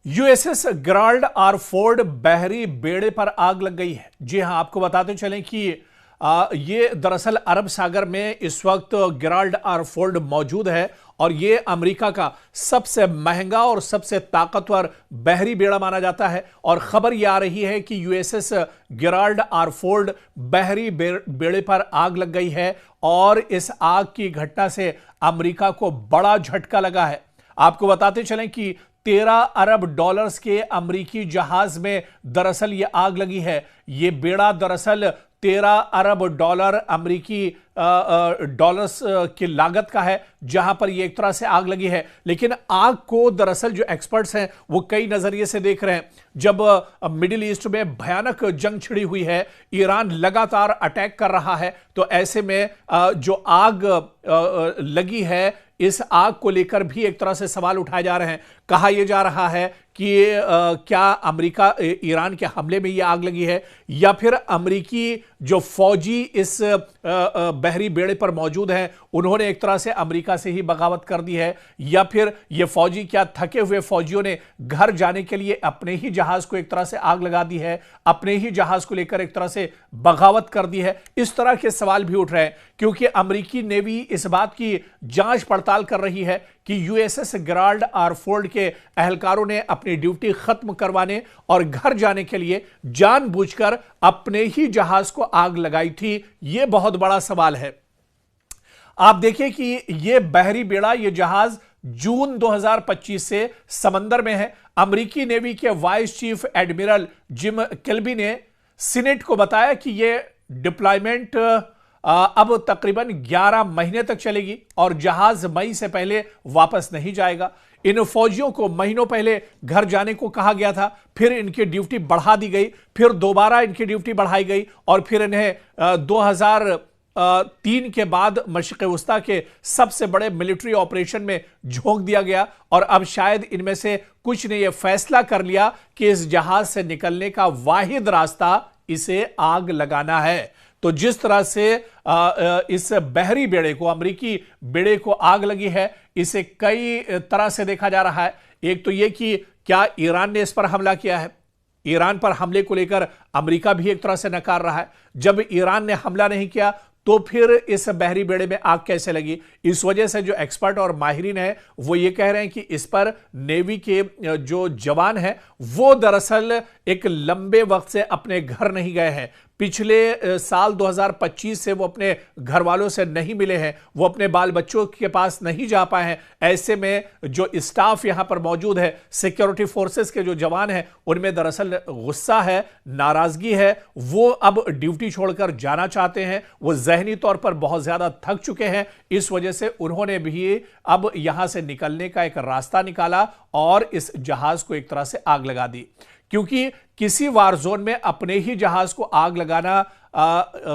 USS Gerald R Ford बहरी बेड़े पर आग लग गई है। जी हां, आपको बताते चलें कि ये दरअसल अरब सागर में इस वक्त गेराल्ड आर फोर्ड मौजूद है और ये अमेरिका का सबसे महंगा और सबसे ताकतवर बहरी बेड़ा माना जाता है। और खबर यह आ रही है कि यूएसएस गेराल्ड आर फोर्ड बहरी बेड़े पर आग लग गई है और इस आग की घटना से अमेरिका को बड़ा झटका लगा है। आपको बताते चलें कि 13 अरब डॉलर्स के अमेरिकी जहाज में दरअसल यह आग लगी है। यह बेड़ा दरअसल 13 अरब डॉलर अमेरिकी डॉलर्स की लागत का है, जहां पर यह एक तरह से आग लगी है। लेकिन आग को दरअसल जो एक्सपर्ट्स हैं वो कई नजरिए से देख रहे हैं। जब मिडिल ईस्ट में भयानक जंग छिड़ी हुई है, ईरान लगातार अटैक कर रहा है, तो ऐसे में जो आग लगी है, इस आग को लेकर भी एक तरह से सवाल उठाए जा रहे हैं। कहा यह जा रहा है कि क्या अमेरिका ईरान के हमले में यह आग लगी है या फिर अमेरिकी जो फौजी इस बहरी बेड़े पर मौजूद हैं उन्होंने एक तरह से अमेरिका से ही बगावत कर दी है, या फिर ये फौजी क्या थके हुए फौजियों ने घर जाने के लिए अपने ही जहाज को एक तरह से आग लगा दी है, अपने ही जहाज को लेकर एक तरह से बगावत कर दी है। इस तरह के सवाल भी उठ रहे हैं क्योंकि अमेरिकी नेवी इस बात की जांच पड़ताल कर रही है कि यूएसएस गेराल्ड आर फोर्ड के एहलकारों ने अपनी ड्यूटी खत्म करवाने और घर जाने के लिए जानबूझकर अपने ही जहाज को आग लगाई थी। यह बहुत बड़ा सवाल है। आप देखिए कि यह बहरी बेड़ा, यह जहाज जून 2025 से समंदर में है। अमेरिकी नेवी के vice chief admiral gym Kilby ने सीनेट को बताया कि यह डिप्लॉयमेंट अब तकरीबन 11 महीने तक चलेगी और जहाज मई से पहले वापस नहीं जाएगा। इन फौजियों को महीनों पहले घर जाने को कहा गया था, फिर इनकी ड्यूटी बढ़ा दी गई, फिर दोबारा इनकी ड्यूटी बढ़ाई गई और फिर इन्हें 2003 के बाद मशरिक़ वस्ता के सबसे बड़े मिलिट्री ऑपरेशन में झोंक दिया गया। और अब शायद इनमें से कुछ ने यह फैसला कर लिया कि इस जहाज से निकलने का वाहिद रास्ता इसे आग लगाना है। तो जिस तरह से इस बहरी बेड़े को, अमेरिकी बेड़े को आग लगी है, इसे कई तरह से देखा जा रहा है। एक तो यह कि क्या ईरान ने इस पर हमला किया है। ईरान पर हमले को लेकर अमेरिका भी एक तरह से नकार रहा है। जब ईरान ने हमला नहीं किया तो फिर इस बहरी बेड़े में आग कैसे लगी। इस वजह से जो एक्सपर्ट और माहिरीन हैं वो ये कह रहे हैं कि इस पर नेवी के जो जवान हैं वो दरअसल एक लंबे वक्त से अपने घर नहीं गए हैं। पिछले साल 2025 से वो अपने घर वालों से नहीं मिले हैं, वो अपने बाल बच्चों के पास नहीं जा पाए हैं। ऐसे में जो स्टाफ यहां पर मौजूद है, सिक्योरिटी फोर्सेस के जो जवान हैं, उनमें दरअसल गुस्सा है, नाराजगी है। वो अब ड्यूटी छोड़कर जाना चाहते हैं। वो ज़हनी तौर पर बहुत ज्यादा थक चुके हैं। इस वजह से उन्होंने भी अब यहां से निकलने का एक रास्ता निकाला और इस जहाज को एक तरह से आग लगा दी। क्योंकि किसी वार जोन में अपने ही जहाज को आग लगाना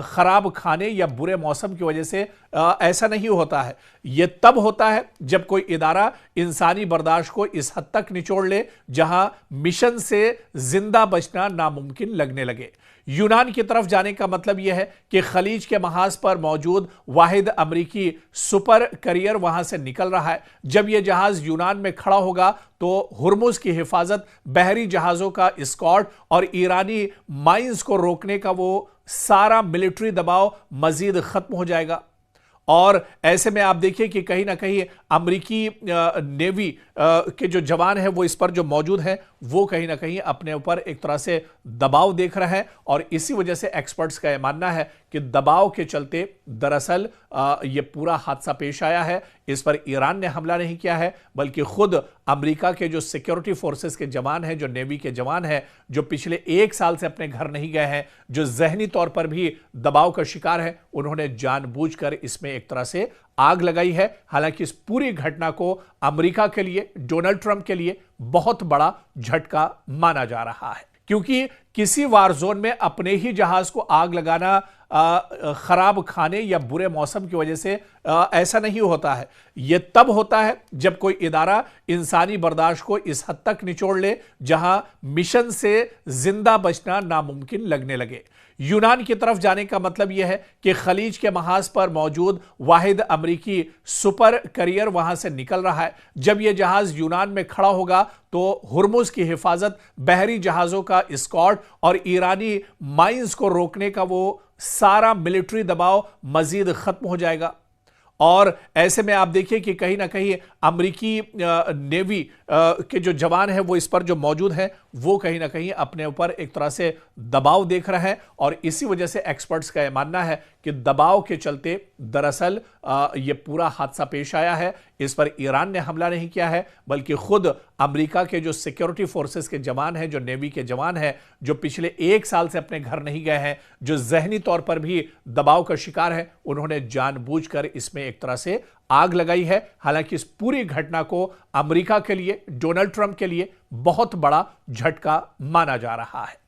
खराब खाने या बुरे मौसम की वजह से ऐसा नहीं होता है। यह तब होता है जब कोई इदारा इंसानी बर्दाश्त को इस हद तक निचोड़ ले जहां मिशन से जिंदा बचना नामुमकिन लगने लगे। यूनान की तरफ जाने का मतलब यह है कि खलीज के महाज पर मौजूद वाहिद अमेरिकी सुपर करियर वहां से निकल रहा है। जब यह जहाज यूनान में खड़ा होगा तो हुर्मुज की हिफाजत, बहरी जहाजों का स्कॉट और ईरानी माइंस को रोकने का वो सारा मिलिट्री दबाव मजीद खत्म हो जाएगा। और ऐसे में आप देखिए कि कहीं ना कहीं अमेरिकी नेवी के जो जवान हैं वो इस पर जो मौजूद हैं वो कहीं ना कहीं अपने ऊपर एक तरह से दबाव देख रहे हैं। और इसी वजह से एक्सपर्ट्स का यह मानना है कि दबाव के चलते दरअसल ये पूरा हादसा पेश आया है। इस पर ईरान ने हमला नहीं किया है, बल्कि खुद अमेरिका के जो सिक्योरिटी फोर्सेस के जवान हैं, जो नेवी के जवान हैं, जो पिछले 1 साल से अपने घर नहीं गए हैं, जो जहनी तौर पर भी दबाव का शिकार है, उन्होंने जानबूझकर इसमें एक तरह से आग लगाई है। हालांकि इस पूरी घटना को अमेरिका के लिए, डोनाल्ड ट्रंप के लिए बहुत बड़ा झटका माना जा रहा है। क्योंकि किसी वार जोन में अपने ही जहाज को आग लगाना खराब खाने या बुरे मौसम की वजह से ऐसा नहीं होता है। यह तब होता है जब कोई इदारा इंसानी बर्दाश्त को इस हद तक निचोड़ ले जहां मिशन से जिंदा बचना नामुमकिन लगने लगे। यूनान की तरफ जाने का मतलब यह है कि खलीज के महाज पर मौजूद वाहिद अमरीकी सुपर करियर वहां से निकल रहा है। जब यह जहाज यूनान में खड़ा होगा तो हुर्मुज की हिफाजत, बहरी जहाजों का स्कॉट और ईरानी माइंस को रोकने का वो सारा मिलिट्री दबाव मजीद खत्म हो जाएगा। और ऐसे में आप देखिए कि कहीं ना कहीं अमेरिकी नेवी के जो जवान हैं वो इस पर जो मौजूद हैं वो कहीं ना कहीं अपने ऊपर एक तरह से दबाव देख रहे हैं। और इसी वजह से एक्सपर्ट्स का यह मानना है कि दबाव के चलते दरअसल ये पूरा हादसा पेश आया है। इस पर ईरान ने हमला नहीं किया है, बल्कि खुद अमेरिका के जो सिक्योरिटी फोर्सेस के जवान हैं, जो नेवी के जवान हैं, जो पिछले 1 साल से अपने घर नहीं गए हैं, जो जहनी तौर पर भी दबाव का शिकार है, उन्होंने जानबूझकर इसमें एक तरह से आग लगाई है। हालांकि इस पूरी घटना को अमेरिका के लिए, डोनाल्ड ट्रंप के लिए बहुत बड़ा झटका माना जा रहा है।